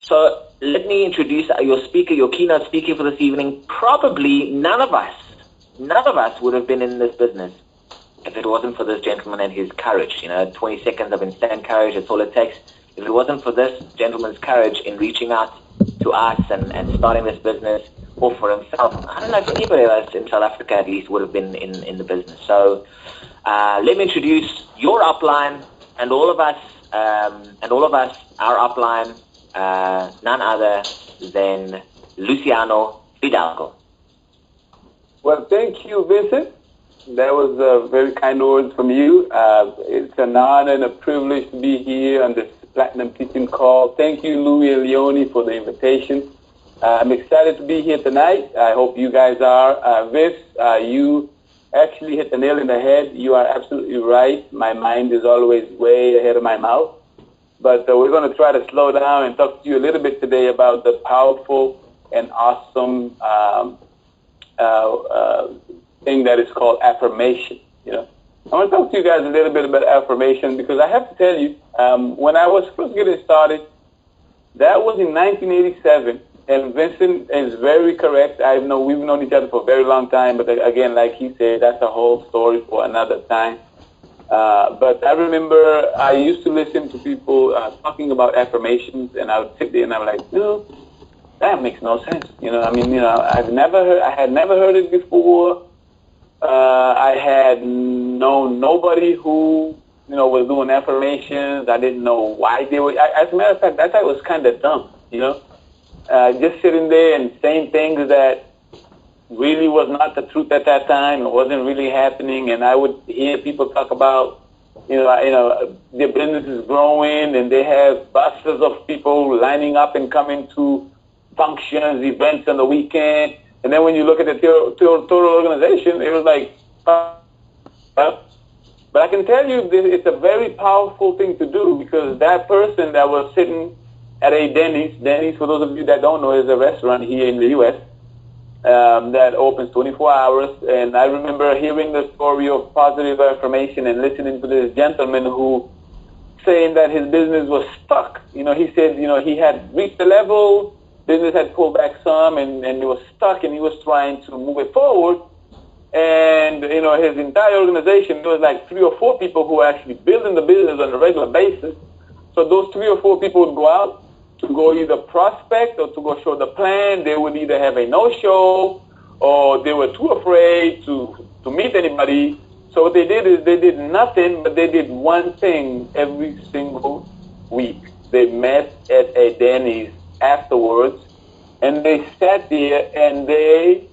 So let me introduce your speaker, your keynote speaker for this evening. Probably none of us would have been in this business if it wasn't for this gentleman and his courage. 20 seconds of instant courage, that's all it takes. If it wasn't for this gentleman's courage in reaching out to us and starting this business off for himself, I don't know if anybody else in South Africa at least would have been in the business. So let me introduce your upline and all of us, our upline, none other than Luciano Fidalgo. Well, thank you, Vincent. That was very kind words from you. It's an honor and a privilege to be here on this Platinum Teaching Call. Thank you, Louis and Leone, for the invitation. I'm excited to be here tonight. I hope you guys are. Vince, you actually hit the nail in the head. You are absolutely right. My mind is always way ahead of my mouth. But we're going to try to slow down and talk to you a little bit today about the powerful and awesome thing that is called affirmation. I want to talk to you guys a little bit about affirmation because I have to tell you, when I was first getting started, that was in 1987, and Vincent is very correct. We've known each other for a very long time, but again, like he said, that's a whole story for another time. But I remember I used to listen to people talking about affirmations, and I would sit there and I'm like, no, that makes no sense. I had never heard it before. I had known nobody who, was doing affirmations. I didn't know why they were. As a matter of fact, I thought it was kind of dumb, just sitting there and saying things that really was not the truth at that time. It wasn't really happening. And I would hear people talk about, their business is growing and they have buses of people lining up and coming to functions, events on the weekend. And then when you look at the total organization, it was like, but I can tell you this, it's a very powerful thing to do because that person that was sitting at a Denny's, for those of you that don't know, is a restaurant here in the U.S. That opens 24 hours. And I remember hearing the story of positive affirmation and listening to this gentleman who saying that his business was stuck. He said, he had reached the level, business had pulled back some, and he was stuck, and he was trying to move it forward. And, his entire organization, there was like 3 or 4 people who were actually building the business on a regular basis. So those 3 or 4 people would go out to go either prospect or to go show the plan. They would either have a no-show or they were too afraid to meet anybody. So what they did is they did nothing, but they did one thing every single week. They met at a Denny's afterwards, and they sat there and they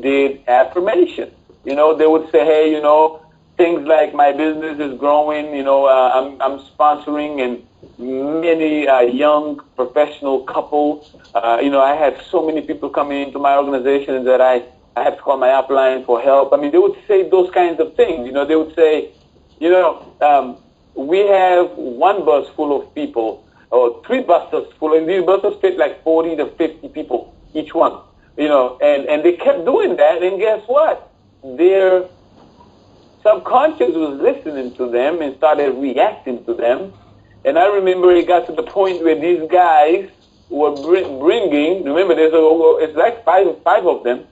did affirmation. They would say, hey, things like my business is growing, I'm sponsoring and many young professional couples. I had so many people coming into my organization that I had to call my upline for help. They would say those kinds of things. They would say, we have 1 bus full of people or 3 buses full, and these buses fit like 40 to 50 people each one. And they kept doing that, and guess what? Their subconscious was listening to them and started reacting to them. And I remember it got to the point where these guys were bringing, remember, it's like five of them.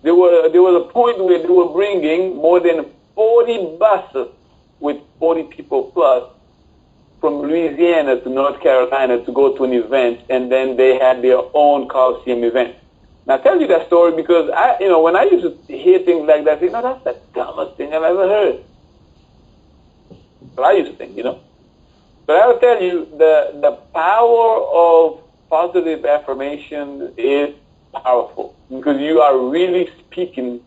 There was a point where they were bringing more than 40 buses with 40 people plus from Louisiana to North Carolina to go to an event, and then they had their own Coliseum event. Now, I tell you that story because when I used to hear things like that, I say, that's the dumbest thing I've ever heard. But I used to think, But I will tell you, the power of positive affirmation is powerful because you are really speaking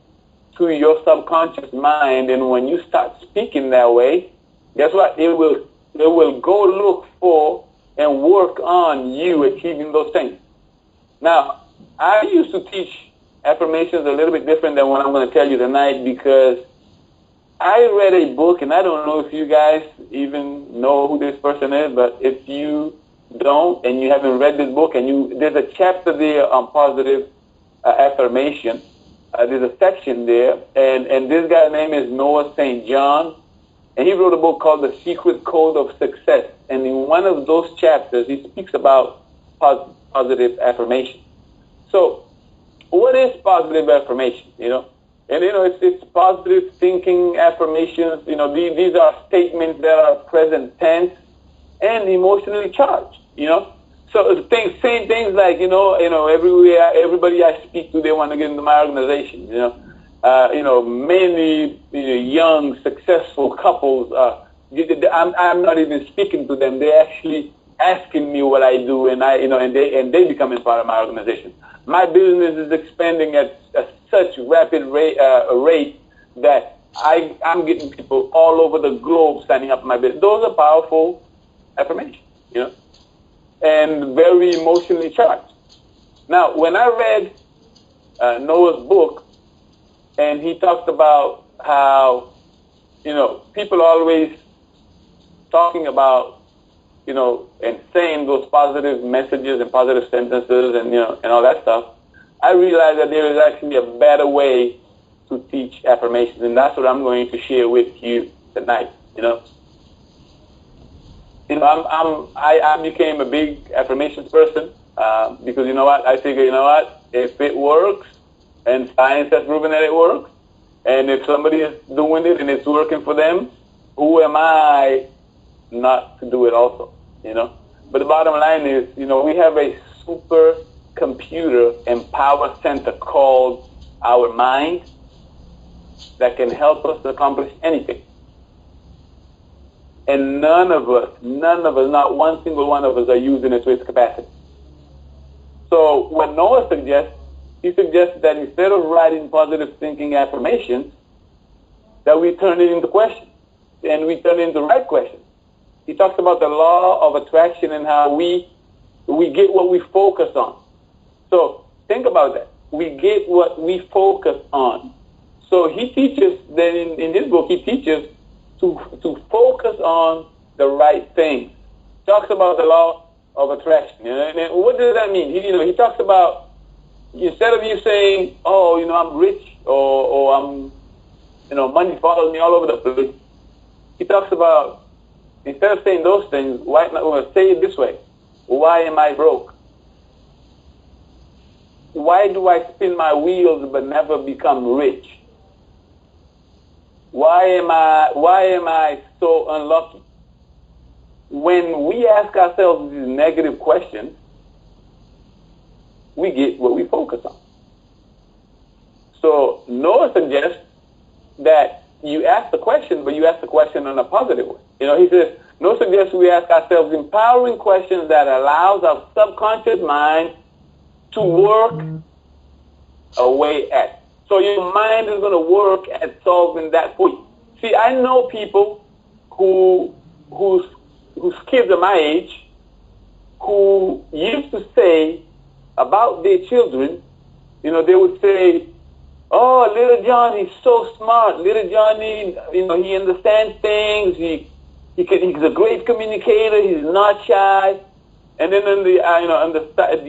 to your subconscious mind, and when you start speaking that way, guess what? It will go look for and work on you achieving those things. Now, I used to teach affirmations a little bit different than what I'm going to tell you tonight because I read a book, and I don't know if you guys even know who this person is, but if you don't and you haven't read this book, and there's a chapter there on positive affirmation. There's a section there, and this guy's name is Noah St. John, and he wrote a book called The Secret Code of Success. And in one of those chapters, he speaks about positive affirmation. So, what is positive affirmation? And it's positive thinking affirmations. These are statements that are present tense and emotionally charged. So saying things like everywhere, everybody I speak to, they want to get into my organization. Many young successful couples. I'm not even speaking to them. They're actually asking me what I do, and they becoming part of my organization. My business is expanding at such rapid rate that I'm getting people all over the globe signing up for my business. Those are powerful affirmations, and very emotionally charged. Now, when I read Noah's book, and he talked about how, people are always talking about, and saying those positive messages and positive sentences and all that stuff, I realized that there is actually a better way to teach affirmations, and that's what I'm going to share with you tonight. I became a big affirmations person because I figure if it works, and science has proven that it works, and if somebody is doing it and it's working for them, who am I not to do it also? But the bottom line is, we have a super computer and power center called our mind that can help us accomplish anything. And none of us, not one single one of us are using it to its capacity. So what Noah suggests, he suggests that instead of writing positive thinking affirmations, that we turn it into questions, and we turn it into right questions. He talks about the law of attraction and how we get what we focus on. So think about that. We get what we focus on. So he teaches, then in this book, he teaches to focus on the right things. Talks about the law of attraction. And what does that mean? He talks about, instead of you saying, I'm rich, or I'm, money follows me all over the place, he talks about, instead of saying those things, why not say it this way? Why am I broke? Why do I spin my wheels but never become rich? Why am I so unlucky? When we ask ourselves these negative questions, we get what we focus on. So Noah suggests that you ask the question, but you ask the question in a positive way. He says, Noah suggests we ask ourselves empowering questions that allows our subconscious mind to work away at. So your mind is going to work at solving that for you. See, I know people whose kids are my age who used to say about their children, they would say, oh, little John, he's so smart. Little Johnny, he understands things. He's a great communicator. He's not shy. And then on the other side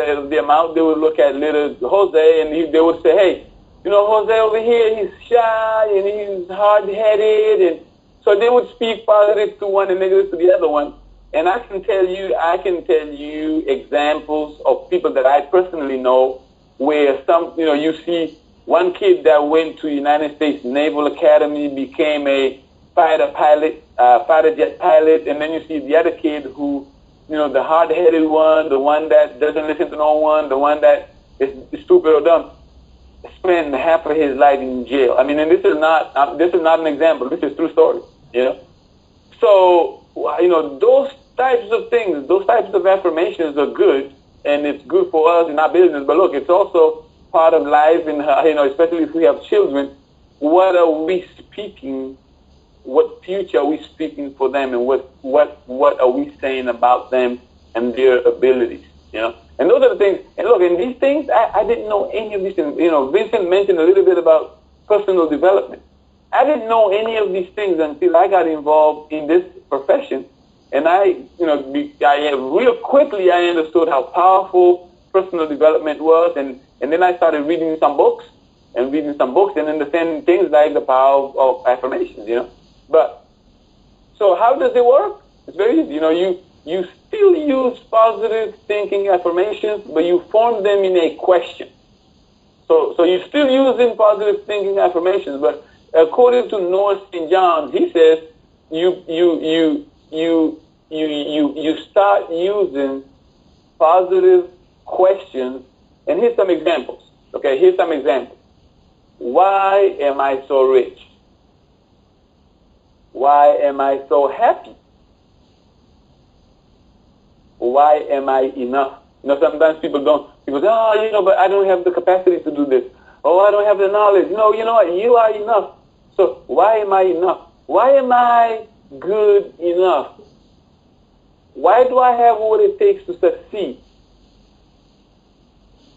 of the mouth, they would look at little Jose, and they would say, hey, Jose over here, he's shy and he's hard-headed, and so they would speak positive to one and negative to the other one. And I can tell you examples of people that I personally know where you see one kid that went to United States Naval Academy, became a fighter jet pilot, and then you see the other kid who, the hard-headed one, the one that doesn't listen to no one, the one that is stupid or dumb, spend half of his life in jail. And this is not an example. This is true story. So those types of things, those types of affirmations are good, and it's good for us in our business. But look, it's also part of life, and especially if we have children. What are we speaking? What future are we speaking for them, and what are we saying about them and their abilities? And those are the things. And look, in these things, I didn't know any of these things. Vincent mentioned a little bit about personal development. I didn't know any of these things until I got involved in this profession. And real quickly, I understood how powerful personal development was. And then I started reading some books and understanding things like the power of affirmations, But, so how does it work? It's very easy. you still use positive thinking affirmations, but you form them in a question. So you're still using positive thinking affirmations, but according to Noah St. John, he says you start using positive questions. And here's some examples. Okay, here's some examples. Why am I so rich? Why am I so happy? Why am I enough? You know, sometimes people say, oh, you know, but I don't have the capacity to do this. Oh, I don't have the knowledge. No, you know what? You are enough. So why am I enough? Why am I good enough? Why do I have what it takes to succeed?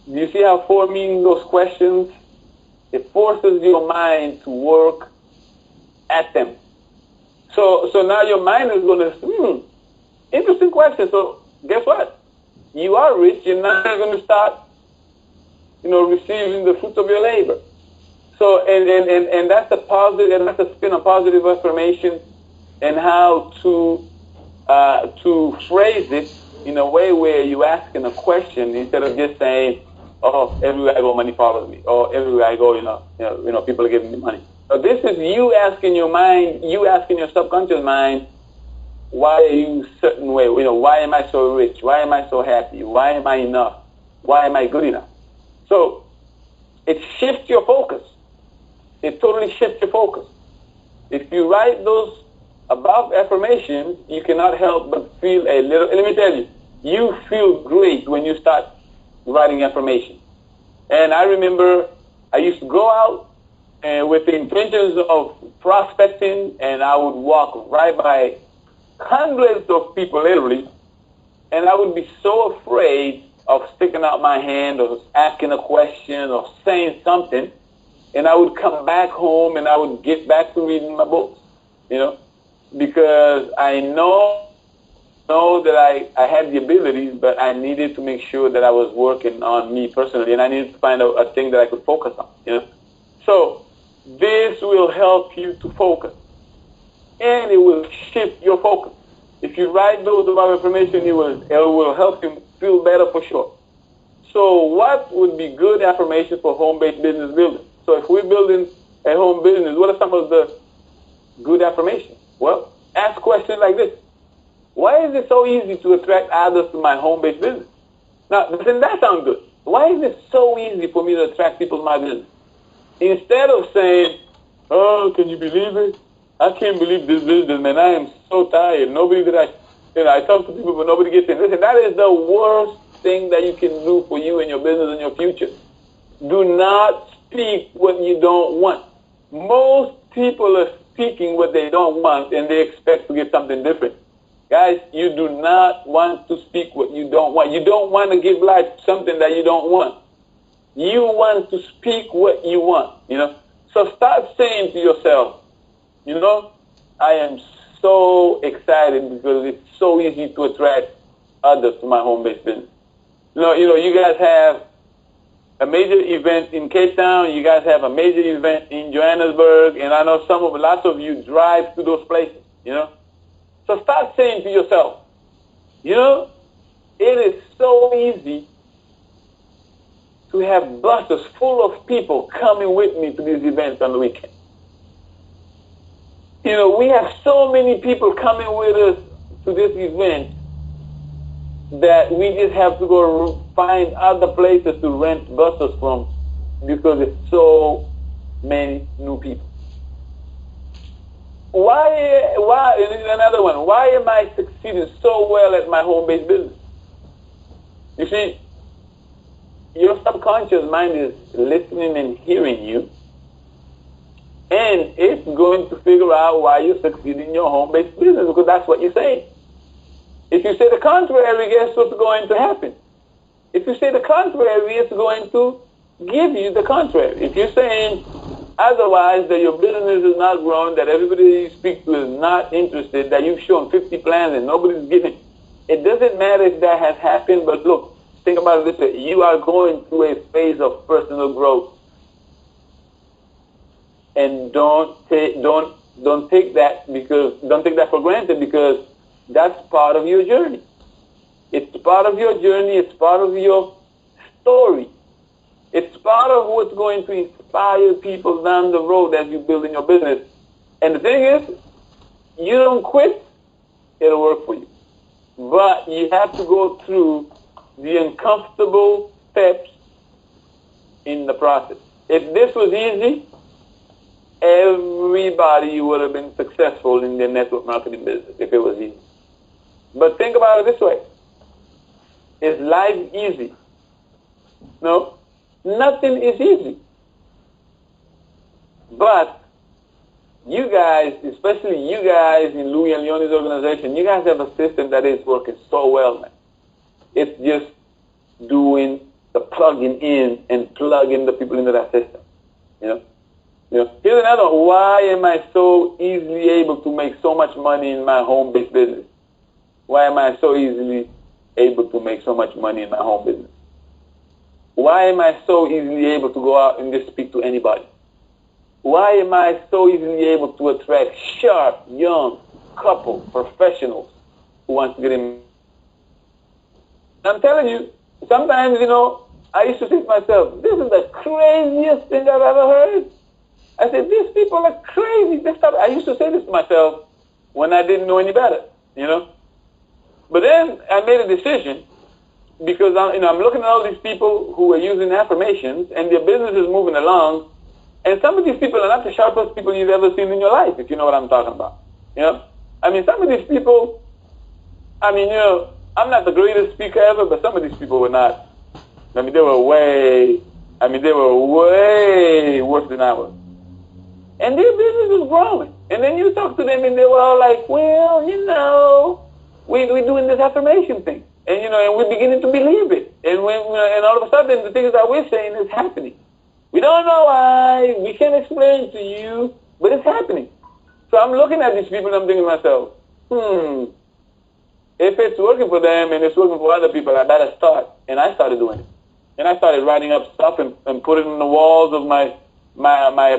You see how forming those questions, it forces your mind to work at them. So now your mind is going to, interesting question. So guess what? You are rich. You're now going to start, receiving the fruits of your labor. So and that's a positive, and that's a spin on positive affirmation, and how to phrase it in a way where you're asking a question instead of just saying, oh, everywhere I go, money follows me. Or everywhere I go, people are giving me money. So this is you asking your mind, you asking your subconscious mind, why are you a certain way? Why am I so rich? Why am I so happy? Why am I enough? Why am I good enough? So it shifts your focus. It totally shifts your focus. If you write those above affirmations, you cannot help but feel a little, let me tell you, you feel great when you start writing affirmations. And I remember I used to go out with the intentions of prospecting, and I would walk right by hundreds of people literally, and I would be so afraid of sticking out my hand or asking a question or saying something, and I would come back home and I would get back to reading my books, because I know that I had the abilities, but I needed to make sure that I was working on me personally, and I needed to find a thing that I could focus on, So this will help you to focus, and it will shift your focus. If you write those above affirmation, it will help you feel better for sure. So what would be good affirmation for home-based business building? So if we're building a home business, what are some of the good affirmations? Well, ask questions like this. Why is it so easy to attract others to my home-based business? Now, doesn't that sound good? Why is it so easy for me to attract people to my business? Instead of saying, oh, can you believe it? I can't believe this business, man. I am so tired. I talk to people, but nobody gets in. Listen, that is the worst thing that you can do for you and your business and your future. Do not speak what you don't want. Most people are speaking what they don't want, and they expect to get something different. Guys, you do not want to speak what you don't want. You don't want to give life something that you don't want. You want to speak what you want, So start saying to yourself, I am so excited because it's so easy to attract others to my home-based business. You guys have a major event in Cape Town. You guys have a major event in Johannesburg, and I know lots of you drive to those places, So start saying to yourself, it is so easy to have buses full of people coming with me to these events on the weekend. We have so many people coming with us to this event that we just have to go find other places to rent buses from because it's so many new people. Another one, why am I succeeding so well at my home-based business? You see, your subconscious mind is listening and hearing you, and it's going to figure out why you succeed in your home-based business because that's what you say. If you say the contrary, guess what's going to happen? If you say the contrary, it's going to give you the contrary. If you're saying otherwise, that your business is not growing, that everybody you speak to is not interested, that you've shown 50 plans and nobody's giving, it doesn't matter if that has happened, but look, think about it this way. You are going through a phase of personal growth. And don't take that for granted because That's part of your journey. It's part of your journey. It's part of your story. It's part of what's going to inspire people down the road as you build in your business. And the thing is, you don't quit, it'll work for you. But you have to go through the uncomfortable steps in the process. If this was easy, everybody would have been successful in their network marketing business if it was easy. But think about it this way. Is life easy? No, nothing is easy. But you guys, especially you guys in Louis and Leonie's organization, you guys have a system that is working so well, man. It's just doing the plugging in and plugging the people into that system. You know. Here's another one. Why am I so easily able to make so much money in my home-based business? Why am I so easily able to make so much money in my home business? Why am I so easily able to go out and just speak to anybody? Why am I so easily able to attract sharp, young couple, professionals who want to get in? I'm telling you, sometimes, I used to think to myself, this is the craziest thing I've ever heard. I said, these people are crazy. I used to say this to myself when I didn't know any better, But then I made a decision because I'm looking at all these people who are using affirmations and their business is moving along. And some of these people are not the sharpest people you've ever seen in your life, if you know what I'm talking about. Some of these people, I'm not the greatest speaker ever, but some of these people were not. They were way worse than I was. And their business was growing. And then you talk to them and they were all like, well, we're doing this affirmation thing. And, and we're beginning to believe it. And and all of a sudden, the things that we're saying is happening. We don't know why. We can't explain to you, but it's happening. So I'm looking at these people and I'm thinking to myself, if it's working for them and it's working for other people, I better start. And I started doing it. And I started writing up stuff and put it on the walls of my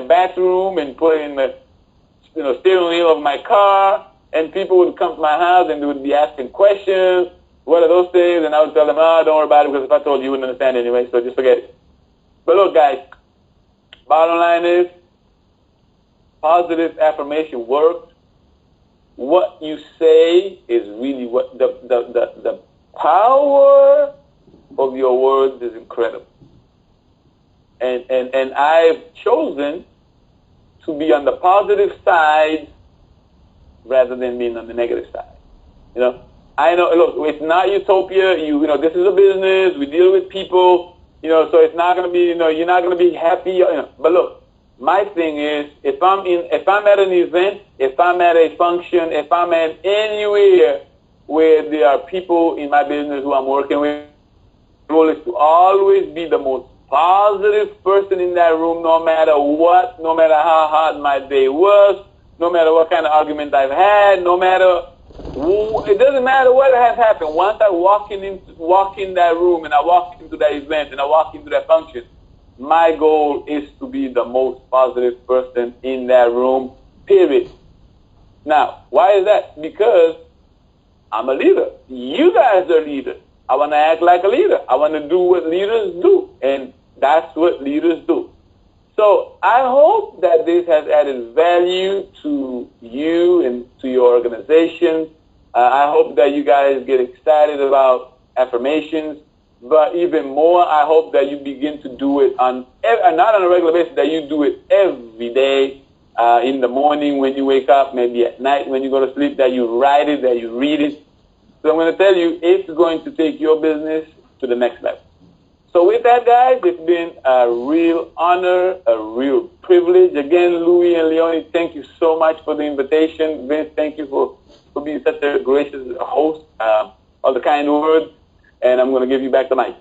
bathroom and put it in the steering wheel of my car. And people would come to my house and they would be asking questions. What are those things? And I would tell them, don't worry about it, because if I told you, you wouldn't understand anyway, so just forget it. But look, guys, bottom line is, positive affirmation works. What you say is really what the power of your words is incredible. And I've chosen to be on the positive side rather than being on the negative side. I know, look, it's not utopia. This is a business. We deal with people, so it's not going to be, you're not going to be happy. But look, my thing is, if I'm at an event, if I'm at a function, if I'm at anywhere where there are people in my business who I'm working with, the goal is to always be the most positive person in that room, no matter what, no matter how hard my day was, no matter what kind of argument I've had, it doesn't matter what has happened. Once I walk in that room and I walk into that event and I walk into that function, my goal is to be the most positive person in that room, period. Now, why is that? Because I'm a leader. You guys are leaders. I want to act like a leader. I want to do what leaders do, and that's what leaders do. So I hope that this has added value to you and to your organization. I hope that you guys get excited about affirmations, but even more, I hope that you begin to do it not on a regular basis, that you do it every day, in the morning when you wake up, maybe at night when you go to sleep, that you write it, that you read it. So I'm going to tell you, it's going to take your business to the next level. So with that, guys, it's been a real honor, a real privilege. Again, Louis and Leonie, thank you so much for the invitation. Vince, thank you for being such a gracious host, all the kind words. And I'm going to give you back the mic.